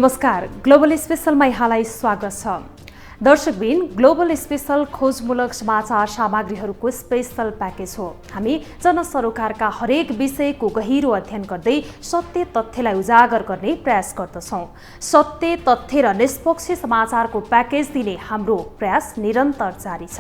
नमस्कार, ग्लोबल स्पेशलमा यहाँलाई स्वागत छ। दर्शकबिन, ग्लोबल स्पेशल खोजमूलक समाचार सामग्रीहरूको स्पेशल प्याकेज हो। हामी जनसरोकारका हरेक विषयको गहिरो अध्ययन गर्दै सत्य तथ्यलाई उजागर गर्ने प्रयास गर्दछौँ। सत्य तथ्य र निष्पक्ष समाचारको प्याकेज दिने हाम्रो प्रयास निरन्तर जारी छ।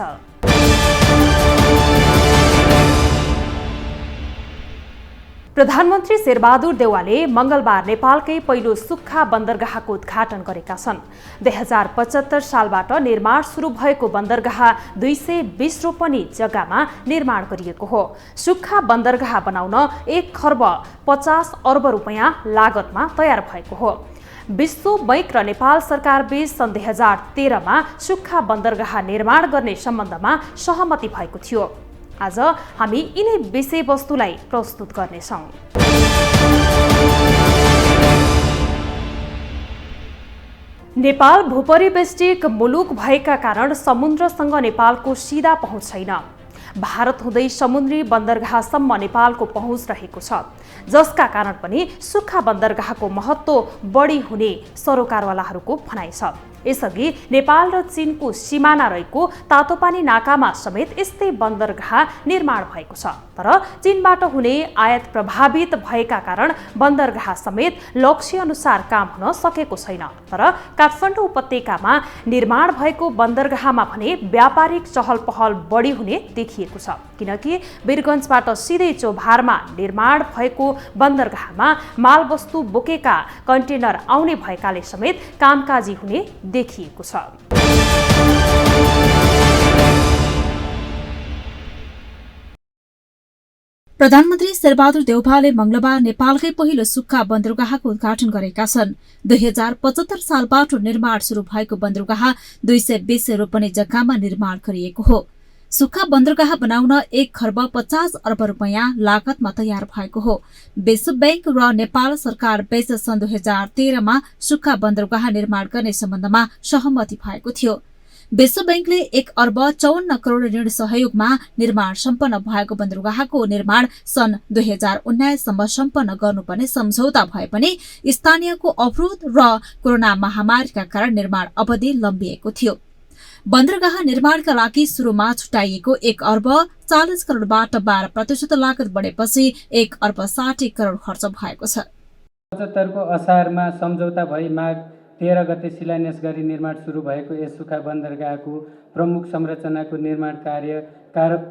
प्रधानमन्त्री शेरबहादुर देउवाले मंगलबार नेपालकै पहिलो सुक्खा बन्दरगाहको उद्घाटन गरेका छन्। 2075 सालबाट निर्माण सुरु भएको बन्दरगाह 220 रोपनी जग्गामा निर्माण गरिएको हो। सुक्खा बन्दरगाह बनाउन 1 खर्ब 50 अर्ब रुपैयाँ लागतमा तयार भएको हो। विश्व बैंक र नेपाल सरकार बीच सन् 2013 मा सुक्खा बन्दरगाह निर्माण गर्ने सम्बन्धमा सहमति भएको थियो। आज हामी यिनै विषयवस्तुलाई प्रस्तुत गर्नेछौँ। नेपाल भूपरिवेष्टित मुलुक भएका कारण समुद्रसँग नेपालको सिधा पहुँच छैन। भारत हुँदै समुद्री बन्दरगाहसम्म नेपालको पहुँच रहेको छ, जसका कारण पनि सुक्खा बन्दरगाहको महत्त्व बढी हुने सरोकारवालाहरूको भनाइ छ। यसअघि नेपाल र चीनको सिमाना रहेको तातोपानी नाकामा समेत यस्तै बन्दरगाह निर्माण भएको छ। तर चीनबाट हुने आयात प्रभावित भएका कारण बन्दरगाह समेत लक्ष्य अनुसार काम हुन सकेको छैन। तर काठमाडौँ उपत्यकामा निर्माण भएको बन्दरगाहमा भने व्यापारिक चहल पहल बढी हुने देखिएको छ, किनकि वीरगञ्जबाट सिधै चौभारमा निर्माण भएको बन्दरगाहमा मालवस्तु बोकेका कन्टेनर आउने भएकाले समेत कामकाजी हुने देखिएको छ। प्रधानमन्त्री शेरबहादुर देउवाले मंगलबार नेपालकै पहिलो सुक्खा बन्दरगाहको उद्घाटन गरेका छन्। 2075 सालबाट निर्माण सुरु भएको बन्दरगाह 220 रोपनी जग्गामा निर्माण गरिएको हो। सुक्खा बन्दरगाह बनाउन 1 खर्ब 50 अर्ब रुपैयाँ लागतमा तयार भएको हो। विश्व बैंक र नेपाल सरकार बीच सन् 2013 मा सुक्खा बन्दरगाह निर्माण गर्ने सम्बन्धमा सहमति भएको थियो। विश्व बैंकले 1 अर्ब 54 करोड़ ऋण सहयोगमा निर्माण सम्पन्न भएको बन्दरगाहको निर्माण सन् 2019 सम्म सम्पन्न गर्नुपर्ने सम्झौता भए पनि स्थानीयको अवरोध र कोरोना महामारीका कारण निर्माण अवधि लम्बिएको थियो। बन्दरगाह निर्माणका लागि सुरुमा छुट्याइएको 1 अर्ब 40 करोड़बाट 12% लागत बढेपछि 1 अर्ब 60 करोड़ खर्च भएको छ। 75 को असारमा सम्झौता भई माघ 13 गते शिलान्यास गरी निर्माण सुरु भएको यस सुक्खा बन्दरगाहको प्रमुख संरचनाको निर्माण कार्य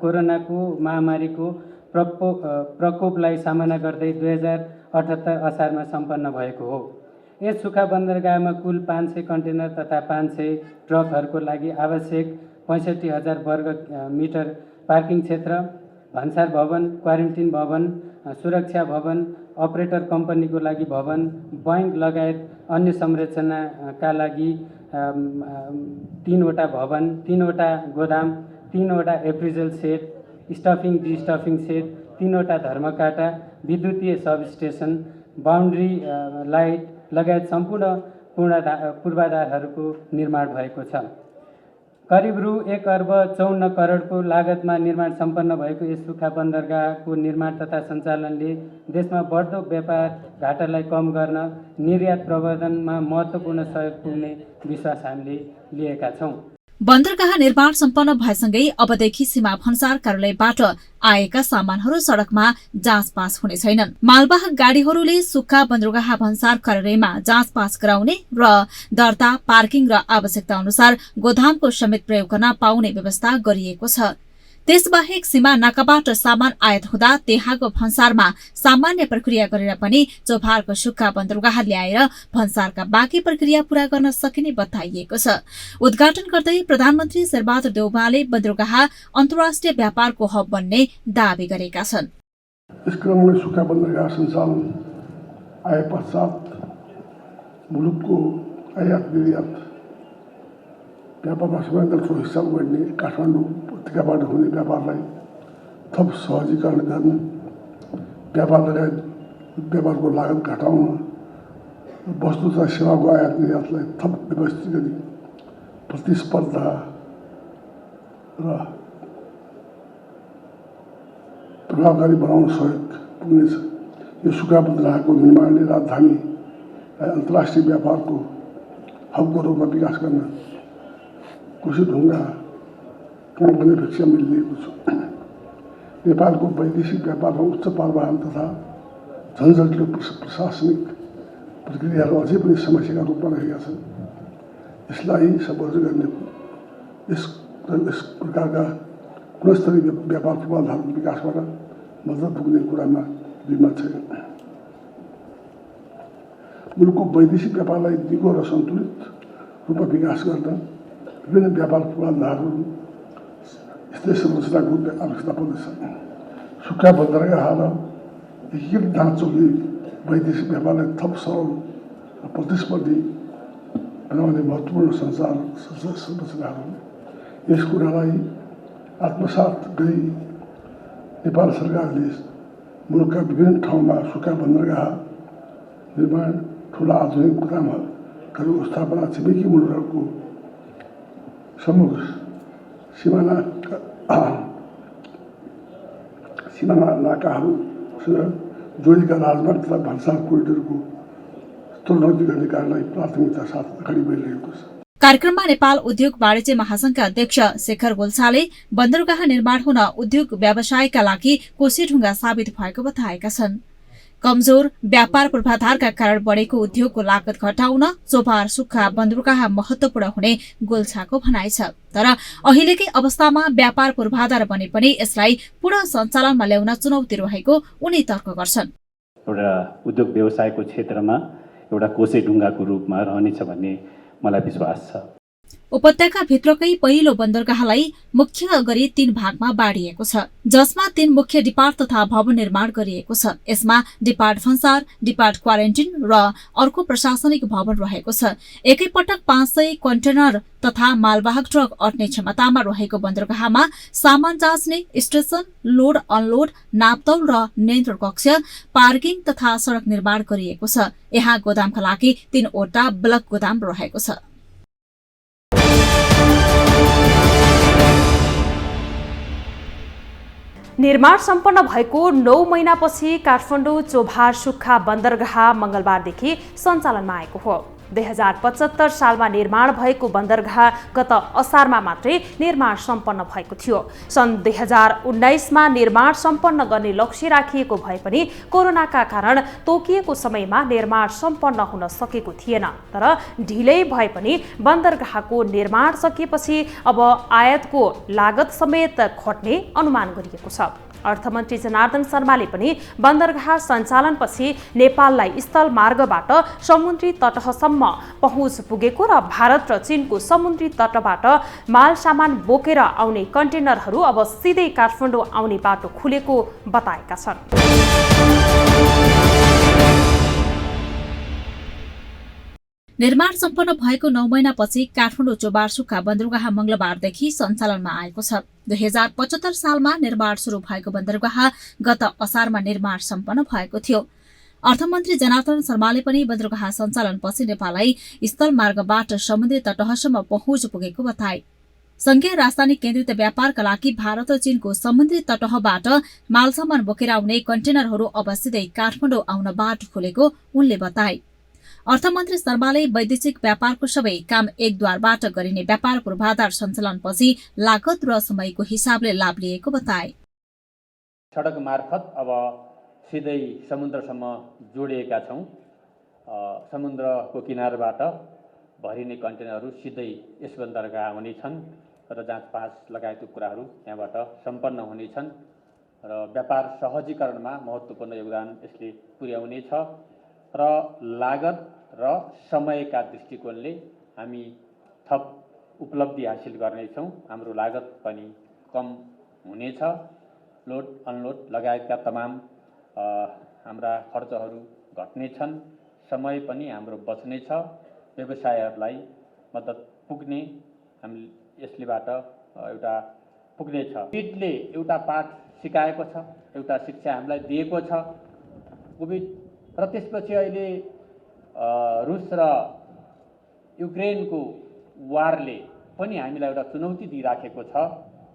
कोरोनाको महामारीको प्रकोपलाई सामना गर्दै 2078 असारमा सम्पन्न भएको हो। यस सुक्खा बन्दरगाहमा कुल 500 कन्टेनर तथा 500 ट्रकहरूको लागि आवश्यक 65,000 वर्ग मिटर पार्किङ क्षेत्र, भन्सार भवन, क्वारेन्टिन भवन, सुरक्षा भवन, अपरेटर कम्पनीको लागि भवन, बैंक लगायत अन्य संरचनाका लागि 3 वटा भवन, 3 वटा गोदाम, 3 वटा एप्रिजल सेट, स्टफिङ डिस्टफिङ सेट, 3 वटा धर्मकाटा, विद्युतीय सब स्टेसन, बाउन्ड्री लाइट लगायत सम्पूर्ण पूर्वाधारहरूको निर्माण भएको छ। करिब रु 1 अर्ब 54 करोडको लागतमा निर्माण सम्पन्न भएको यस सुक्खा बन्दरगाहको निर्माण तथा सञ्चालनले देशमा बढ्दो व्यापार घाटालाई कम गर्न, निर्यात प्रवर्धनमा महत्त्वपूर्ण सहयोग पुग्ने विश्वास हामीले लिएका छौँ। बन्दरगाह निर्माण सम्पन्न भएसँगै अबदेखि सीमा भन्सार कार्यालयबाट आएका सामानहरू सड़कमा जाँच पास हुने छैनन्। मालवाहक गाड़ीहरूले सुक्खा बन्दरगाह भन्सार कार्यालयमा जाँच पास गराउने र दर्ता, पार्किङ र आवश्यकता अनुसार गोदामको समेत प्रयोग गर्न पाउने व्यवस्था गरिएको छ। त्यसबाहेक सीमा नाकाबाट सामान आयात हुँदा त्यहाँको भन्सारमा सामान्य प्रक्रिया गरेर पनि चौभारको सुक्खा बन्दरगाह ल्याएर भन्सारका बाँकी प्रक्रिया पूरा गर्न सकिने बताइएको छ। उद्घाटन गर्दै प्रधानमन्त्री शेरबहादुर देउवाले बन्दरगाह अन्तर्राष्ट्रिय व्यापारको हब बन्ने दावी गरेका छन्। इस क्रम में सुक्खा बन्दरगाह संचालन आए पश्चात मुलुक को आयात निर्यात व्यापारमा सबैभन्दा ठुलो हिस्सा गर्ने काठमाडौँ उपत्यकाबाट हुने व्यापारलाई थप सहजीकरण गर्न, व्यापारको लागत घटाउन, वस्तु तथा सेवाको आयात निर्यातलाई थप व्यवस्थित गरी प्रतिस्पर्धा र प्रभावकारी बनाउन सहयोग पुग्नेछ। यो सुक्खा बन्दरगाहको निर्माणले राजधानी अन्तर्राष्ट्रिय व्यापारको हबको रूपमा विकास गर्न कोशी ढुङ्गामा पनि भिक्षा मिलिएको छु। नेपालको वैदेशिक व्यापारमा उच्च परिवहन तथा झन्झटिलो प्रशासनिक प्रक्रियाहरू अझै पनि समस्याका रूपमा रहेका छन्। यसलाई सबोध गर्ने यस प्रकारका गुणस्तरीय व्यापार पूर्वाधारको विकासबाट मद्दत पुग्ने कुरामा दुईमत छैन। मुलुकको वैदेशिक व्यापारलाई दिगो र सन्तुलित रूपमा विकास गर्न विभिन्न व्यापार पूर्वाधारहरू यस्तै संरचनाको आवश्यकता पर्दछ। सुक्खा बन्दरगाह र एकीकृत ढाँचाले वैदेशिक व्यापारलाई थप सरल र प्रतिस्पर्धी बनाउने महत्त्वपूर्ण संरचनाहरू। यस कुरालाई आत्मसात गरी नेपाल सरकारले मुलुकका विभिन्न ठाउँमा सुक्खा बन्दरगाह निर्माण, ठुला आधुनिक गुदामहरू स्थापना, छिमेकी मुलुकहरूको सम्मुख सीमाना नाकाहरूसँग जोडिएका राजमार्ग तथा भन्सार कोरिडोरको स्तरोन्नति गर्ने कार्यलाई प्राथमिकता साथ अगाडि बढिरहेको छ। कार्यक्रममा नेपाल उद्योग वाणिज्य महासंघका अध्यक्ष शेखर गोल्छाले बन्दरगाह निर्माण हुन उद्योग व्यवसायका लागि कोसीढुङ्गा साबित भएको बताएका छन्। कमजोर व्यापार पूर्वाधारका कारण बढेको उद्योगको लागत घटाउन चोभार सुक्खा बन्दरगाह महत्वपूर्ण हुने गोल्छाको भनाइ छ। तर अहिलेकै अवस्थामा व्यापार पूर्वाधार बने पनि यसलाई पुनः सञ्चालनमा ल्याउन चुनौती रहेको उनी तर्क गर्छन्। एउटा उद्योग व्यवसायको क्षेत्रमा एउटा कोसेढुङ्गाको रूपमा रहनेछ भन्ने मलाई विश्वास छ। उपत्यकाभित्रकै पहिलो बन्दरगाहलाई मुख्य गरी 3 भागमा बाँडिएको छ, जसमा 3 मुख्य डिपार्ट तथा भवन निर्माण गरिएको छ। यसमा डिपार्ट भन्सार, डिपार्ट क्वारेन्टिन र अर्को प्रशासनिक भवन रहेको छ। एकैपटक 500 कन्टेनर तथा मालवाहक ट्रक अट्ने क्षमतामा रहेको बन्दरगाहमा सामान जाँच्ने स्टेशन, लोड अनलोड, नापतौल र नियन्त्रण कक्ष, पार्किङ तथा सड़क निर्माण गरिएको छ। यहाँ गोदामका लागि 3 वटा ब्लक गोदाम रहेको छ। निर्माण सम्पन्न भएको 9 महिनापछि काठमाडौँ चोभार सुक्खा बन्दरगाह मंगलबारदेखि सञ्चालनमा आएको हो। 2075 सालमा निर्माण भएको बन्दरगाह गत असारमा मात्रै निर्माण सम्पन्न भएको थियो। सन् 2019 मा निर्माण सम्पन्न गर्ने लक्ष्य राखिएको भए पनि कोरोनाका कारण तोकिएको समयमा निर्माण सम्पन्न हुन सकेको थिएन। तर ढिलै भए पनि बन्दरगाहको निर्माण सकिएपछि अब आयातको लागत समेत घट्ने अनुमान गरिएको छ। अर्थमन्त्री जनार्दन शर्माले पनि बन्दरगाह सञ्चालनपछि नेपाललाई स्थल मार्गबाट समुद्री तटसम्म पहुँच पुगेको र भारत र चीनको समुद्री तटबाट माल सामान बोकेर आउने कन्टेनरहरू अब सिधै काठमाडौँ आउने बाटो खुलेको बताएका छन्। निर्माण सम्पन्न भएको 9 महिनापछि काठमाडौँ चोभार सुक्खा बन्दरगाह मंगलबारदेखि सञ्चालनमा आएको छ। 2075 सालमा निर्माण शुरू भएको बन्दरगाह गत असारमा निर्माण सम्पन्न भएको थियो। अर्थमन्त्री जनार्दन शर्माले पनि बन्दरगाह सञ्चालनपछि नेपाललाई स्थल मार्गबाट समुद्री तटसम्म पहुँच पुगेको बताए। संघीय राजधानी केन्द्रित व्यापारका लागि भारत र चीनको समुद्री तटबाट मालसामान बोकेर आउने कन्टेनरहरू अब सिधै काठमाडौँ आउन बाटो खोलेको उनले बताए। अर्थमन्त्री शर्माले वैदेशिक व्यापारको सबै काम एकद्वारबाट गरिने व्यापार पूर्वाधार सञ्चालनपछि लागत र समयको हिसाबले लाभ लिएको बताए। सडक मार्फत अब सिधै समुद्रसम्म जोडिएका छौं। समुद्रको किनारबाट भरिने कन्टेनरहरू सिधै यस बन्दरगाह आउनेछन् र जाँचपास लगायतका कुराहरू यहाँबाट सम्पन्न हुनेछन् र व्यापार सहजीकरणमा महत्त्वपूर्ण योगदान यसले पुर्याउनेछ र लागत र समयका दृष्टिकोणले हामी थप उपलब्धि हासिल गर्नेछौँ। हाम्रो लागत पनि कम हुनेछ। लोड अनलोड लगायतका तमाम हाम्रा खर्चहरू घट्नेछन्। समय पनि हाम्रो बच्नेछ। व्यवसायहरूलाई मद्दत पुग्ने हामी यसलेबाट एउटा पुग्नेछ। कोभिडले एउटा पाठ सिकाएको छ, एउटा शिक्षा हामीलाई दिएको छ। कोभिड र त्यसपछि अहिले रुस र युक्रेनको वारले पनि हामीलाई एउटा चुनौती दिइराखेको छ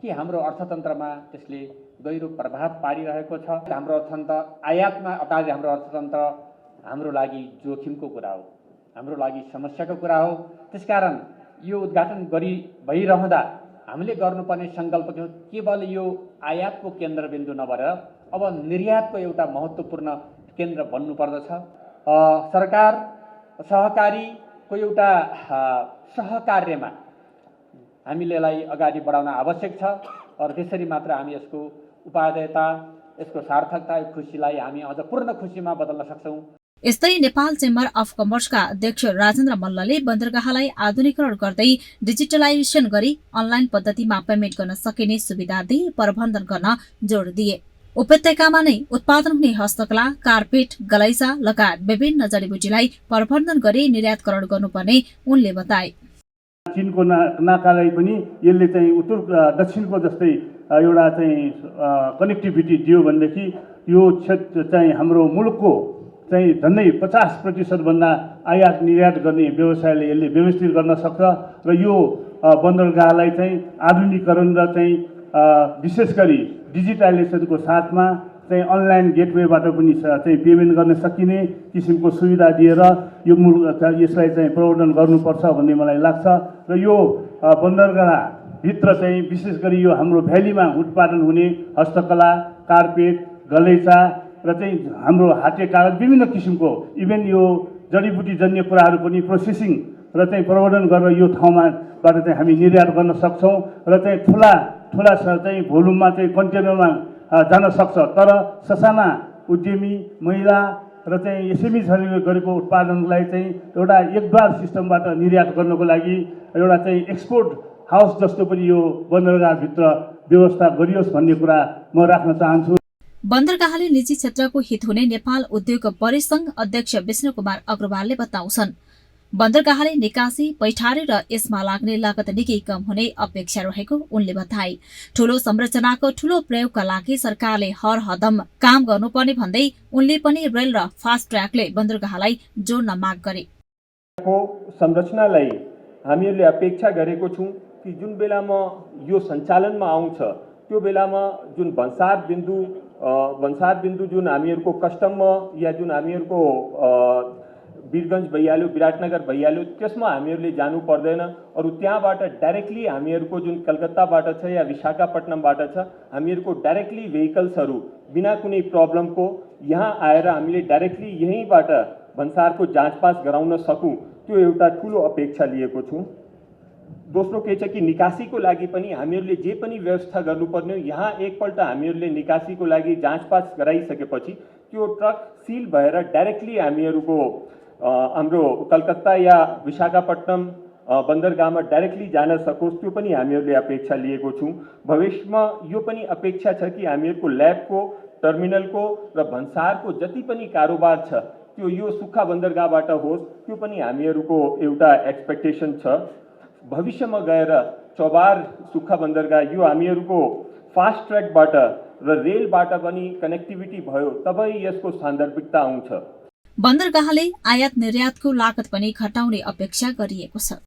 कि हाम्रो अर्थतन्त्रमा त्यसले गहिरो प्रभाव पारिरहेको छ। हाम्रो अर्थतन्त्र आयातमा आधारित हाम्रो अर्थतन्त्र हाम्रो लागि जोखिमको कुरा हो, हाम्रो लागि समस्याको कुरा हो। त्यसकारण यो उद्घाटन भइरहँदा हामीले गर्नुपर्ने सङ्कल्प केवल यो आयातको केन्द्रबिन्दु नभएर अब निर्यातको एउटा महत्त्वपूर्ण केन्द्र बन्नुपर्दछ। सरकार सहकारीको एउटा सहकार्यमा हामीले यसलाई अगाडि बढाउन आवश्यक छ र त्यसरी मात्र हामी यसको उपादेयता, यसको सार्थकता, यो खुसीलाई हामी अझ पूर्ण खुसीमा बदल्न सक्छौँ। यस्तै नेपाल चेम्बर अफ कमर्सका अध्यक्ष राजेन्द्र मल्लले बन्दरगाहलाई आधुनिकीकरण गर्दै डिजिटलाइजेसन गरी अनलाइन पद्धतिमा पेमेन्ट गर्न सकिने सुविधा दिए प्रबन्धन गर्न जोड दिए। उपत्यकामा नै उत्पादन हुने हस्तकला, कार्पेट, गलैँचा लगायत विभिन्न जडीबुटीलाई प्रबन्धन गरी निर्यातकरण गर्नुपर्ने उनले बताए। चीनको नाकालाई पनि यसले चाहिँ उत्तर दक्षिणको जस्तै एउटा चाहिँ कनेक्टिभिटी दियो भनेदेखि यो क्षेत्र चाहिँ हाम्रो मुलुकको चाहिँ झन्डै 50% भन्दा आयात निर्यात गर्ने व्यवसायले यसले व्यवस्थित गर्न सक्छ र यो बन्दरगाहलाई चाहिँ आधुनिकीकरण र चाहिँ विशेष गरी डिजिटलाइजेसनको साथमा चाहिँ अनलाइन गेटवेबाट पनि चाहिँ पेमेन्ट गर्न सकिने किसिमको सुविधा दिएर यो यसलाई चाहिँ प्रवर्धन गर्नुपर्छ भन्ने मलाई लाग्छ र यो बन्दरगाहभित्र चाहिँ विशेष गरी यो हाम्रो भ्यालीमा उत्पादन हुने हस्तकला, कार्पेट, गलैँचा र चाहिँ हाम्रो हाते कागज विभिन्न किसिमको इभन यो जडीबुटीजन्य कुराहरू पनि प्रोसेसिङ र चाहिँ प्रवर्धन गरेर यो ठाउँमाबाट चाहिँ हामी निर्यात गर्न सक्छौँ र चाहिँ ठुला चाहिँ भोल्युममा चाहिँ कन्टेनरमा जान सक्छ। तर ससाना उद्यमी, महिला र चाहिँ एसएमईहरूले गरेको उत्पादनलाई चाहिँ एउटा एकद्वार सिस्टमबाट निर्यात गर्नको लागि एउटा चाहिँ एक्सपोर्ट हाउस जस्तो पनि यो बन्दरगाहभित्र व्यवस्था गरियोस् भन्ने कुरा म राख्न चाहन्छु। बन्दरगाहले निजी क्षेत्रको हित हुने नेपाल उद्योग परिसंघ अध्यक्ष विष्णु कुमार अग्रवालले बताउँछन्। बन्दरगाहले निकासी, पैठारी र यसमा लाग्ने लागत निकै कम हुने अपेक्षा रहेको उनले बताए। ठूलो संरचनाको ठूलो प्रयोगका लागि सरकारले हर हदम काम गर्नुपर्ने भन्दै उनले पनि रेल र फास्ट ट्र्याकले बन्दरगाहलाई जोड्न माग गरे। संरचनालाई हामीहरूले अपेक्षा गरेको छौं कि जुन बेलामा यो सञ्चालनमा आउँछ त्यो बेलामा जुन भन्सार बिन्दु जुन हामीहरूको कस्टममा या जुन हामीहरूको वीरगञ्ज भइहाल्यो, विराटनगर भइहाल्यो, त्यसमा हामीहरूले जानु पर्दैन। अरू त्यहाँबाट डाइरेक्टली हामीहरूको जुन कलकत्ताबाट छ या विशाखापट्टनमबाट छ हामीहरूको डाइरेक्टली भेहिकल्सहरू बिना कुनै प्रब्लमको यहाँ आएर हामीले डाइरेक्टली यहीँबाट भन्सारको जाँचपास गराउन सकौँ, त्यो एउटा ठुलो अपेक्षा लिएको छौँ। दोस्रो के छ कि निकासीको लागि पनि हामीहरूले जे पनि व्यवस्था गर्नुपर्ने, यहाँ एकपल्ट हामीहरूले निकासीको लागि जाँचपास गराइसकेपछि त्यो ट्रक सिल भएर डाइरेक्टली हामीहरूको हाम्रो कलकत्ता या विशाखापट्टनम बन्दरगाहमा डाइरेक्टली जान सकोस्, त्यो पनि हामीहरूले अपेक्षा लिएको छौँ। भविष्यमा यो पनि अपेक्षा छ कि हामीहरूको ल्याबको, टर्मिनलको र भन्सारको जति पनि कारोबार छ त्यो यो सुक्खा बन्दरगाहबाट होस्, त्यो पनि हामीहरूको एउटा एक्सपेक्टेसन छ। भविष्यमा गएर चौबार सुक्खा बन्दरगाह यो हामीहरूको फास्ट ट्र्याकबाट र रेलबाट पनि कनेक्टिभिटी भयो तबै यसको सान्दर्भिकता आउँछ। बन्दरगाहले आयात निर्यातको लागत पनि घटाउने अपेक्षा गरिएको छ।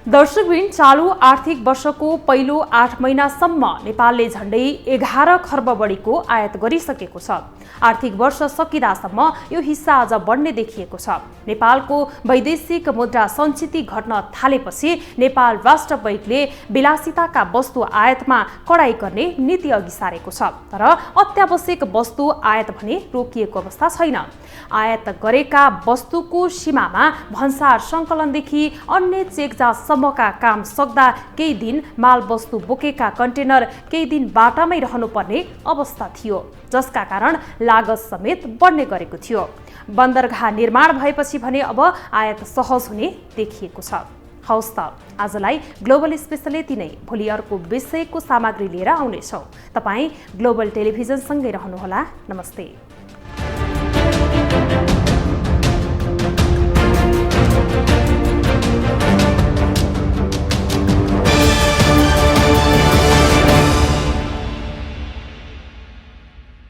दर्शकबिन, चालू आर्थिक वर्षको पहिलो 8 महिनासम्म नेपालले झण्डै 11 खर्ब बढीको आयात गरिसकेको छ। आर्थिक वर्ष सकिदासम्म यो हिस्सा अझ बढ्ने देखिएको छ। नेपालको वैदेशिक मुद्रा सञ्चिति घट्न थालेपछि नेपाल राष्ट्र बैङ्कले विलासिताका वस्तु आयातमा कडाई गर्ने नीति अघि सारेको छ। तर अत्यावश्यक वस्तु आयात भने रोकिएको अवस्था छैन। आयात गरेका वस्तुको सीमामा भन्सार सङ्कलनदेखि अन्य चेकजाँचसम्मका काम सक्दा केही दिन मालवस्तु बोकेका कन्टेनर केही दिन बाटामै रहनुपर्ने अवस्था थियो, जसका कारण लागत समेत बढ्ने गरेको थियो। बन्दरगाह निर्माण भएपछि भने अब आयात सहज हुने देखिएको छ। हौस् त, आजलाई ग्लोबल स्पेशल यति नै। भोलि अर्को विषयको सामग्री लिएर आउनेछौँ। तपाईँ ग्लोबल टेलिभिजनसँगै रहनुहोला। नमस्ते।